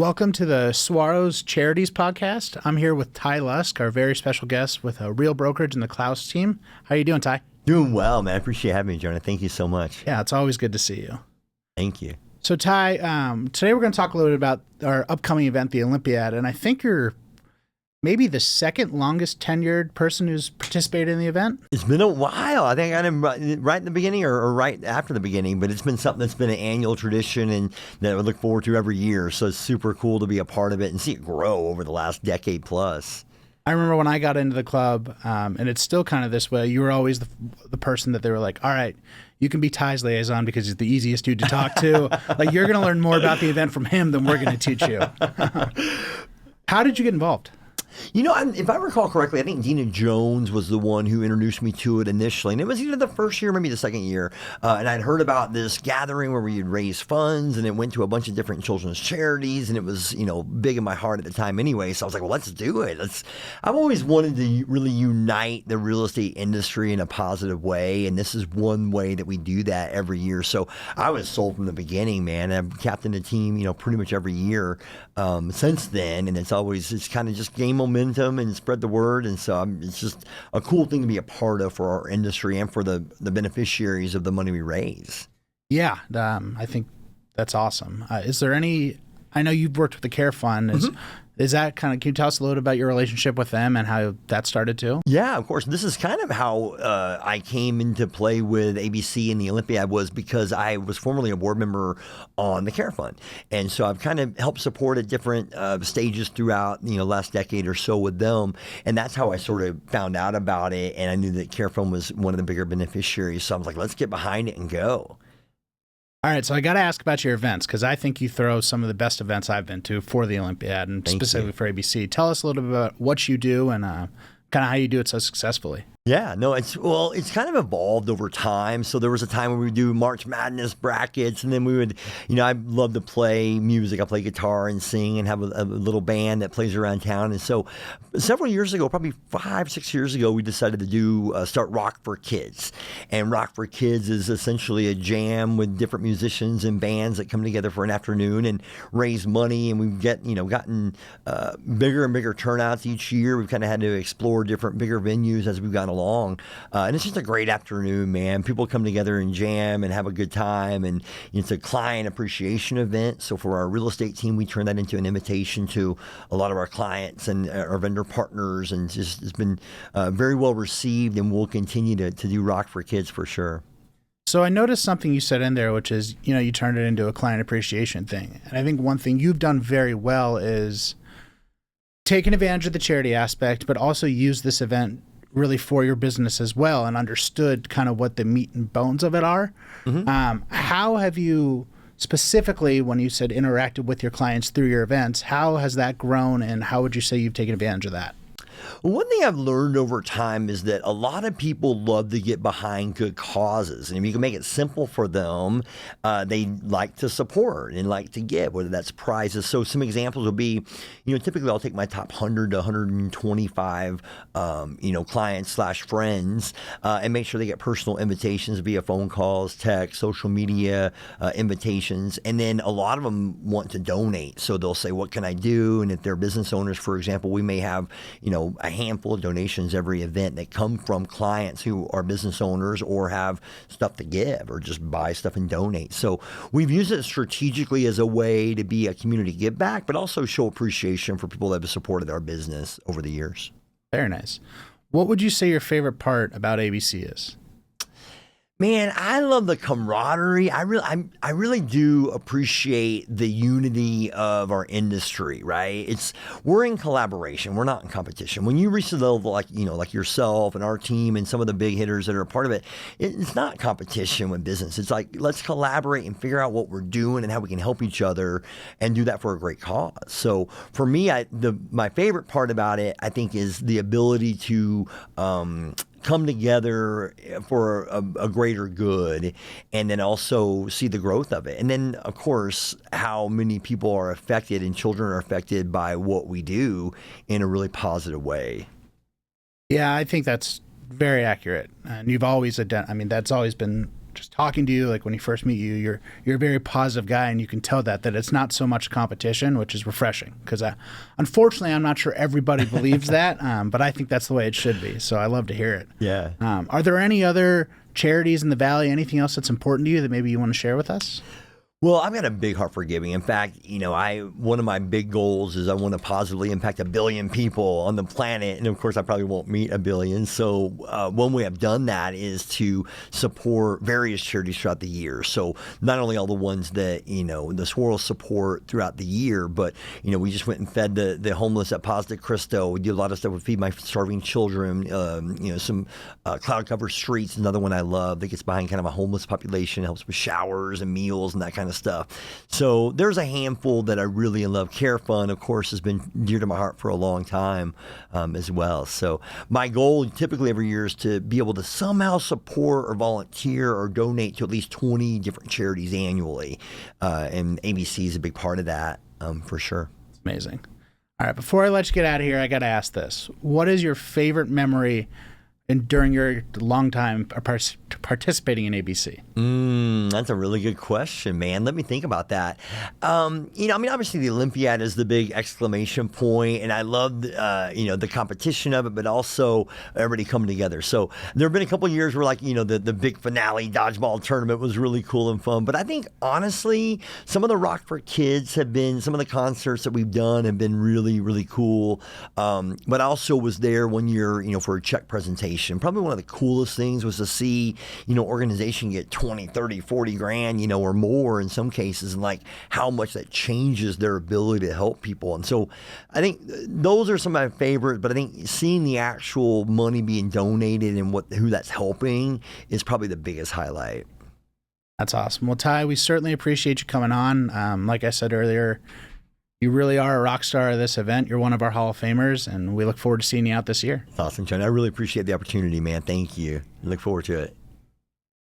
Welcome to the Saguaros Charities Podcast. I'm here with Ty Lusk, our very special guest with a Real Brokerage and the Klaus team. How you doing, Ty? Doing well, man. I appreciate having me, Jonah. Thank you so much. Yeah, it's always good to see you. Thank you. So, Ty, today we're going to talk a little bit about our upcoming event, the Olympiad, and I think you're maybe the second longest tenured person who's participated in the event. It's been a while. I think I got him right in the beginning or right after the beginning, but it's been something that's been an annual tradition and that I look forward to every year. So it's super cool to be a part of it and see it grow over the last decade plus. I remember when I got into the club, and it's still kind of this way, you were always the person that they were like, all right, you can be Ty's liaison because he's the easiest dude to talk to. Like, you're going to learn more about the event from him than we're going to teach you. How did you get involved? You know, if I recall correctly, I think Dina Jones was the one who introduced me to it initially. And it was either the first year, maybe the second year. And I'd heard about this gathering where we'd raise funds, and it went to a bunch of different children's charities. And it was, big in my heart at the time anyway. So I was like, well, let's do it. I've always wanted to really unite the real estate industry in a positive way. And this is one way that we do that every year. So I was sold from the beginning, man. I've captained the team, pretty much every year since then. And it's kind of just gained momentum and spread the word. And so it's just a cool thing to be a part of for our industry and for the beneficiaries of the money we raise. Yeah, I think that's awesome. Is there any, I know you've worked with the Care Fund. Is that kind of, can you tell us a little about your relationship with them and how that started too? Yeah, of course. This is kind of how I came into play with ABC and the Olympiad, was because I was formerly a board member on the Care Fund. And so I've kind of helped support at different stages throughout, last decade or so with them. And that's how I sort of found out about it. And I knew that Care Fund was one of the bigger beneficiaries. So I was like, let's get behind it and go. All right, so I got to ask about your events because I think you throw some of the best events I've been to for the Olympiad and specifically for ABC. Tell us a little bit about what you do and kind of how you do it so successfully. Yeah, no, it's kind of evolved over time. So there was a time when we would do March Madness brackets, and then we would, I love to play music. I play guitar and sing and have a little band that plays around town. And so several years ago, probably 5-6 years ago, we decided to start Rock for Kids. And Rock for Kids is essentially a jam with different musicians and bands that come together for an afternoon and raise money. And we've gotten bigger and bigger turnouts each year. We've kind of had to explore different bigger venues as we've gone along. And it's just a great afternoon, man. People come together and jam and have a good time. And it's a client appreciation event. So for our real estate team, we turn that into an invitation to a lot of our clients and our vendor partners. And it's been very well received, and we'll continue to do Rock for Kids for sure. So I noticed something you said in there, which is, you turned it into a client appreciation thing. And I think one thing you've done very well is taken advantage of the charity aspect, but also use this event really for your business as well, and understood kind of what the meat and bones of it are. How have you specifically, when you said interacted with your clients through your events, how has that grown, and how would you say you've taken advantage of that? One thing I've learned over time is that a lot of people love to get behind good causes. And if you can make it simple for them, they like to support and like to give, whether that's prizes. So some examples would be, typically I'll take my top 100 to 125, clients / friends and make sure they get personal invitations via phone calls, text, social media, invitations. And then a lot of them want to donate. So they'll say, what can I do? And if they're business owners, for example, we may have, a handful of donations every event that come from clients who are business owners or have stuff to give or just buy stuff and donate. So we've used it strategically as a way to be a community give back, but also show appreciation for people that have supported our business over the years. Very nice. What would you say your favorite part about ABC is? Man, I love the camaraderie. I really do appreciate the unity of our industry, right? We're in collaboration. We're not in competition. When you reach the level like yourself and our team and some of the big hitters that are a part of it, it's not competition with business. It's like, let's collaborate and figure out what we're doing and how we can help each other and do that for a great cause. So for me, my favorite part about it, I think, is the ability to come together for a greater good, and then also see the growth of it. And then, of course, how many people are affected and children are affected by what we do in a really positive way. Yeah, I think that's very accurate. And you've always that's always been just talking to you, like when you first meet you, you're a very positive guy, and you can tell that it's not so much competition, which is refreshing. Because unfortunately, I'm not sure everybody believes that, but I think that's the way it should be. So I love to hear it. Yeah. Are there any other charities in the Valley? Anything else that's important to you that maybe you want to share with us? Well, I've got a big heart for giving. In fact, one of my big goals is I want to positively impact 1 billion people on the planet. And of course, I probably won't meet 1 billion. So one way I've done that is to support various charities throughout the year. So not only all the ones that, the Saguaros support throughout the year, but, we just went and fed the homeless at Paz de Cristo. We do a lot of stuff with Feed My Starving Children. Some Cloud Cover Streets, another one I love that gets behind kind of a homeless population, helps with showers and meals and that kind of stuff. So there's a handful that I really love. Care Fund, of course, has been dear to my heart for a long time as well. So my goal typically every year is to be able to somehow support or volunteer or donate to at least 20 different charities annually. And ABC is a big part of that for sure. It's amazing. All right, before I let you get out of here, I got to ask this. What is your favorite memory during your long time participating in ABC? That's a really good question, man. Let me think about that. Obviously the Olympiad is the big exclamation point, and I love, the competition of it, but also everybody coming together. So there have been a couple of years where, the big finale dodgeball tournament was really cool and fun. But I think, honestly, some of the Rock for Kids some of the concerts that we've done have been really, really cool. But I also was there one year, for a check presentation. Probably one of the coolest things was to see, organization get 20, 30, 40 grand, or more in some cases, and how much that changes their ability to help people. And so I think those are some of my favorites, but I think seeing the actual money being donated and who that's helping is probably the biggest highlight. That's awesome. Well, Ty, we certainly appreciate you coming on. Like I said earlier, you really are a rock star of this event. You're one of our Hall of Famers, and we look forward to seeing you out this year. Awesome, John. I really appreciate the opportunity, man. Thank you. I look forward to it.